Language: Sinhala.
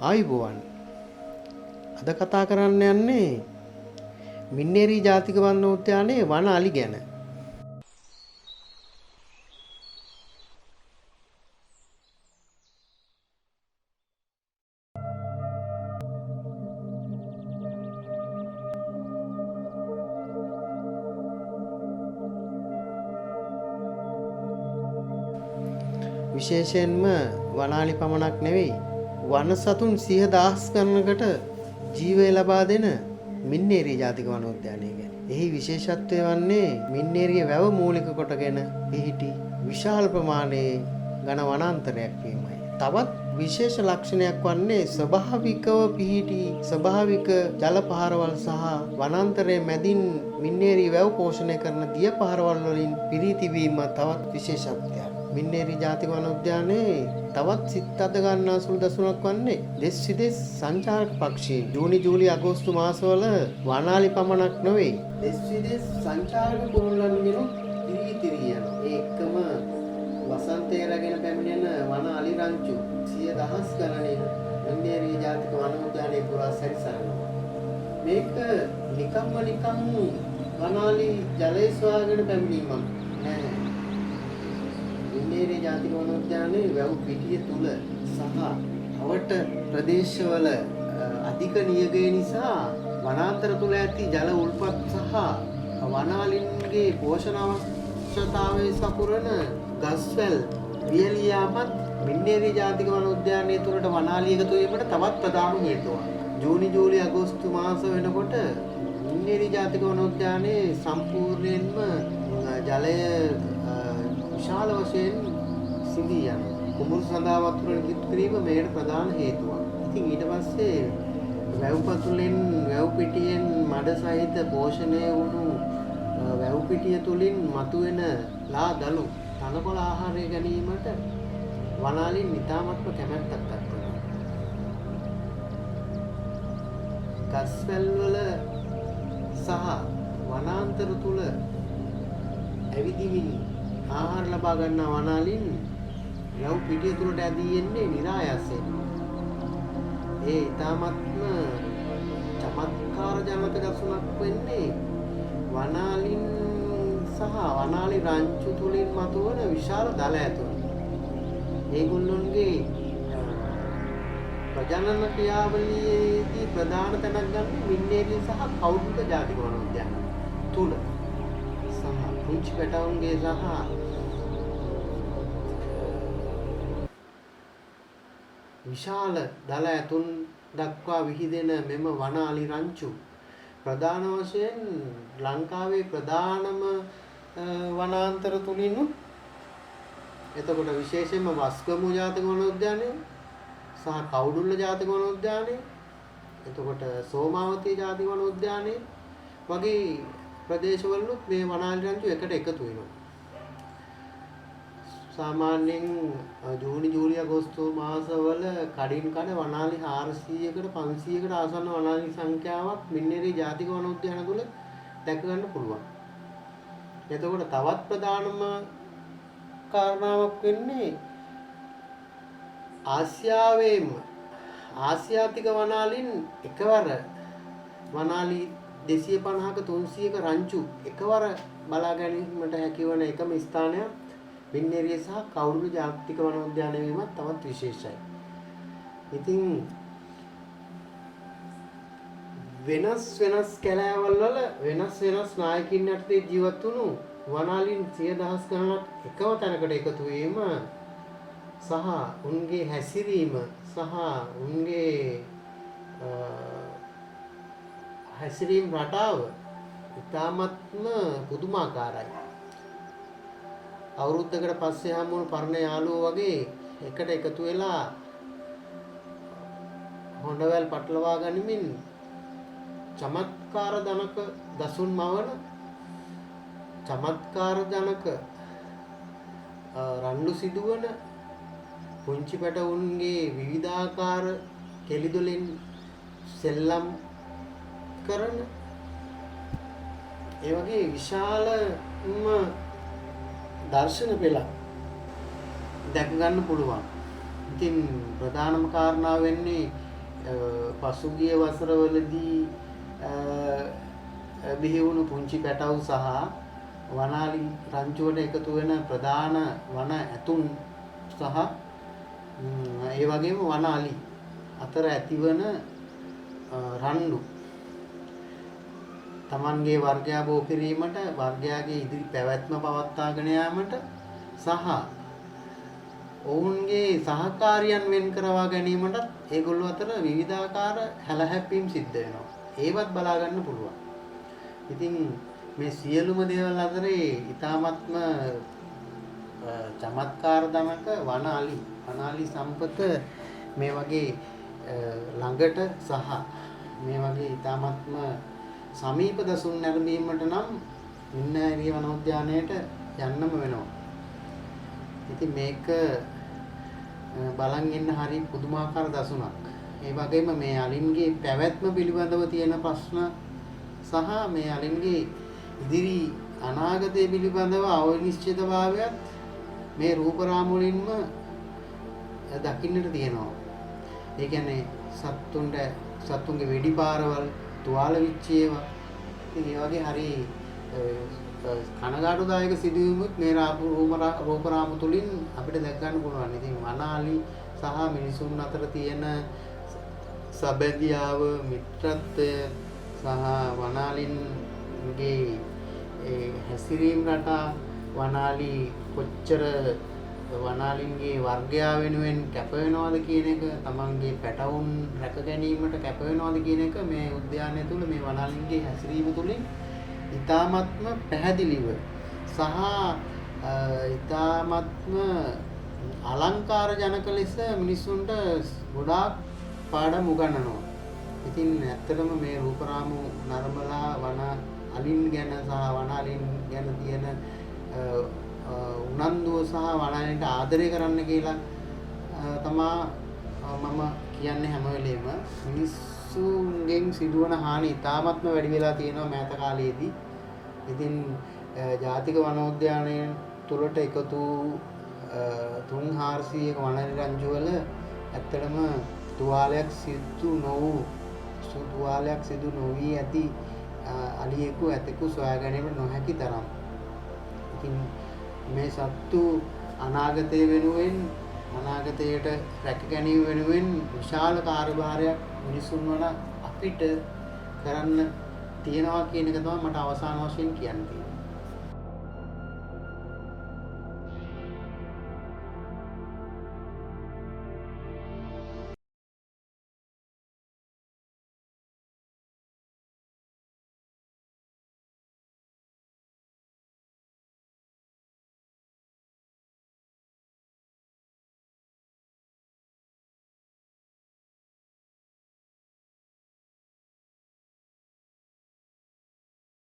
ආයුබෝවන්. අද කතා කරන්න යන්නේ මින්නේරි ජාතික වනෝද්‍යානයේ වන අලි ගැන. විශේෂයෙන්ම වනාලි පමණක් නෙවෙයි වන සතුන් 100,000 ගණනකට ජීවය ලබා දෙන මින්නේරිය ජාතික වනෝද්‍යානය ගැන. එහි විශේෂත්වය වන්නේ මින්නේරිය වැව මූලික කොටගෙන පිහිටි විශාල ප්‍රමාණයේ ඝන වනාන්තරයක් වීමයි. තවත් විශේෂ ලක්ෂණයක් වන්නේ ස්වභාවිකව පිහිටි ස්වභාවික ජල පහරවල් සහ වනාන්තරයේ මැදින් මින්නේරිය වැව පෝෂණය කරන දිය පහරවල් වලින් පිරී තිබීම තවත් විශේෂත්වයක්. මින්නේරි ජාතික වනෝද්‍යානයේ තවත් සිත් අද ගන්නා සුළු දසුනක් වන්නේ දෙස් විදෙස් සංචාරක පක්ෂීන් ජූනි ජූලි අගෝස්තු මාසවල වනාලි පමණක් නොවේ දෙස් විදෙස් සංචාරක කුරුල්ලන් මිනුත් ඉරිතිරිය යන ඒකම වසන්තය රැගෙන පැමිණෙන වන අලි රංචු 100,000 ගණනින් මින්නේරි ජාතික වනෝද්‍යානයේ පුරා සැරිසරනවා. මේක නිකම් වනාලි ජලය සොයාගෙන පැමිණීමක් නෑ. මින්නේරිය ජාතික වනෝද්‍යානයේ වැව් පිටිය තුල සහ අවට ප්‍රදේශවල අධික නියගය නිසා වනාන්තර තුල ඇති ජල උල්පත් සහ වනාලින්ගේ පෝෂණ අවශ්‍යතාවය සපුරන ගස්වැල් වියලියාමත් මින්නේරිය ජාතික වනෝද්‍යානයේ තුලට වනාලි එකතු වීමට තවත් ප්‍රධාන හේතුවක්. ජූනි ජූලි අගෝස්තු මාස වෙනකොට මින්නේරිය ජාතික වනෝද්‍යානයේ සම්පූර්ණයෙන්ම ජලය විශාල වශයෙන් සිඳී යන කුඹුරු සඳහා වතුර නිකුත් කිරීම මේකට ප්‍රධාන හේතුවක්. ඉතින් ඊට පස්සේ වැව් පතුලෙන් වැව් පිටියෙන් මඩ සහිත පෝෂණය වුණු වැව් පිටිය තුලින් මතුවෙන ලා දළු තනකොළ ආහාරය ගැනීමට වනාලින් ඉතාමත්ම කැමැත්තක් දක්වනවා. ගස්වැල් වල සහ වනාන්තර තුල ඇවිදිමින් ආහාර ලබා ගන්නා වනාලින් වැව් පිටිය තුලට ඇදී එන්නේ નિરાයසයෙන්. ඒ ඊ타මත්ම චමත්කාර ජනක දසුනක් වෙන්නේ වනාලින් සහ වනාලි රංචු තුලින් මතුවන විශාල දල ඇතුළු. ඒගොල්ලොන්ගේ ප්‍රජනන ක්‍රියාවලියේදී ප්‍රධාන තැනක් ගන්න මින්නේරිය සහ කෞතුක ජාතික වනෝද්‍යාන තුල සහ පුංචි පැටවුන්ගේ සහ විශාල දල ඇතුන් දක්වා විහිදෙන මෙම වනාලි රංචු ප්‍රධාන වශයෙන් ලංකාවේ ප්‍රධානම වනාන්තර තුලිනුත් එතකොට විශේෂයෙන්ම වස්ගමු ජාතික වනෝද්‍යානය සහ කවුඩුල්ල ජාතික වනෝද්‍යානය එතකොට සෝමාවතී ජාතික වනෝද්‍යානය වගේ ප්‍රදේශවලුත් මේ වනාලි රංචු එකට එකතු වෙනවා. සාමාන්‍යයෙන් ජූනි ජූලි අගෝස්තු මාසවල කඩින් කඩ වනාලි 400කට 500කට ආසන්න වනාලි සංඛ්‍යාවක් මින්නේරිය ජාතික වනෝද්‍යාන තුල දැක ගන්න පුළුවන්. එතකොට තවත් ප්‍රධානම කාරණාවක් වෙන්නේ ආසියාතික වනාලින් එකවර වනාලි 250ක 300ක රංචු එකවර බලා ගැනීමට හැකිවන එකම ස්ථානයක් මින්නේරිය සහ කවුරුළු ජාතික වනෝද්‍යානය වීමත් තවත් විශේෂයි. ඉතින් වෙනස් කැලෑවල් වල වෙනස් නායකින් යටතේ ජීවත් වුණු වනාලින් 100,000 ගණනක් එකම තැනකට එකතු වීම සහ උන්ගේ හැසිරීම සහ උන්ගේ හැසිරීම් රටාව ඉතාමත්ම පුදුමාකාරයි. අවුරුද්දකට පස්සේ හම්බුණු පරණ යාළුවෝ වගේ එකට එකතු වෙලා හොඬවැල් පටලවා ගනිමින් චමත්කාර ජනක දසුන් මවන චමත්කාර ජනක රණ්ඩු සිදුවන පුංචි පැටවුන්ගේ විවිධාකාර කෙලිදොලින් සෙල්ලම් කරන ඒ වගේ විශාලම දර්ශන පෙළ දැක ගන්න පුළුවන්. ඉතින් ප්‍රධානම කාරණාව වෙන්නේ පසුගිය වසරවලදී බිහි වුණු පුංචි පැටව් සහ වනාලි රංචුවට එකතු වෙන ප්‍රධාන වන ඇතුන් සහ ඒ වගේම වනාලි අතර ඇතිවන රණ්ඩු තමන්ගේ වර්ගයා බෝ කිරීමට වර්ගයාගේ ඉදිරි පැවැත්ම පවත්වාගෙන යාමට සහ ඔවුන්ගේ සහකාරියන් වෙන් කරවා ගැනීමට ඒගොල්ලෝ අතර විවිධාකාර හැලහැප්පීම් සිද්ධ වෙනවා. ඒවත් බලා ගන්න පුළුවන්. ඉතින් මේ සියලුම දේවල් අතරේ ඊ타මත්ම චමත්කාර දමක වනාලි සම්පත මේ වගේ ළඟට සහ මේ වගේ ඊ타මත්ම සමීප දසුන් නැරඹීමට නම් මින්නෑරිය වනෝද්‍යානයට යන්නම වෙනවා. ඉතින් මේක බලන් ඉන්න හරි පුදුමාකාර දසුනක්. ඒ වගේම මේ අලින්ගේ පැවැත්ම පිළිබඳව තියෙන ප්‍රශ්න සහ මේ අලින්ගේ ඉදිරි අනාගතය පිළිබඳව අවිනිශ්චිතභාවයත් මේ රූප රාමු වලින්ම දකින්නට තියෙනවා. ඒ කියන්නේ සත්තුන්ගේ වෙඩි පාරවල් තුවාල වෙච්ච ඒවා. ඉතින් ඒ වගේ හරි කනගාටුදායක සිදුවීමුත් මේ රූප රාමු තුලින් අපිට දැක ගන්න පුළුවන්. ඉතින් වනාලි සහ මිනිසුන් අතර තියෙන සබැඳියාව, මිත්‍රත්වය සහ වනාලින්ගේ හැසිරීම් රටා, වනාලි කොච්චර වනාලින්ගේ වර්ගයා වෙනුවෙන් කැප වෙනවද කියන එක, තමන්ගේ පැටවුන් රැක ගැනීමට කැප වෙනවද කියන එක මේ උද්‍යානය තුළ මේ වනාලින්ගේ හැසිරීම තුළින් ඉතාමත්ම පැහැදිලිව සහ ඉතාමත්ම අලංකාර ජනක ලෙස මිනිස්සුන්ට ගොඩාක් පාඩම් උගන්වනවා. ඉතින් ඇත්තටම මේ රූප රාමු නරඹලා වන අලින් ගැන සහ වනාලින් ගැන තියෙන උනන්දුව සහ වනාලින්ට ආදරය කරන්න කියලා තමා මම කියන්නේ හැම වෙලේම. මිනිස්සුන්ගෙන් සිදුවන හානි ඉතාමත්ම වැඩි වෙලා තියෙනවා මෑත කාලයේදී. ඉතින් ජාතික වනෝද්‍යානය තුළට එකතු 300-400ක වනාලි රංචු වල ඇත්තටම තුවාලයක් සිදු නොවී ඇති අලියෙකු ඇතෙකු සොයා ගැනීමට නොහැකි තරම්. ඉතින් මේ සත්තු අනාගතය වෙනුවෙන් අනාගතයට රැක ගැනීම වෙනුවෙන් විශාල කාර්යභාරයක් මිනිසුන් වන අපිට කරන්න තියෙනවා කියන එක තමයි මට අවසාන වශයෙන් කියන්න තියෙන්නේ.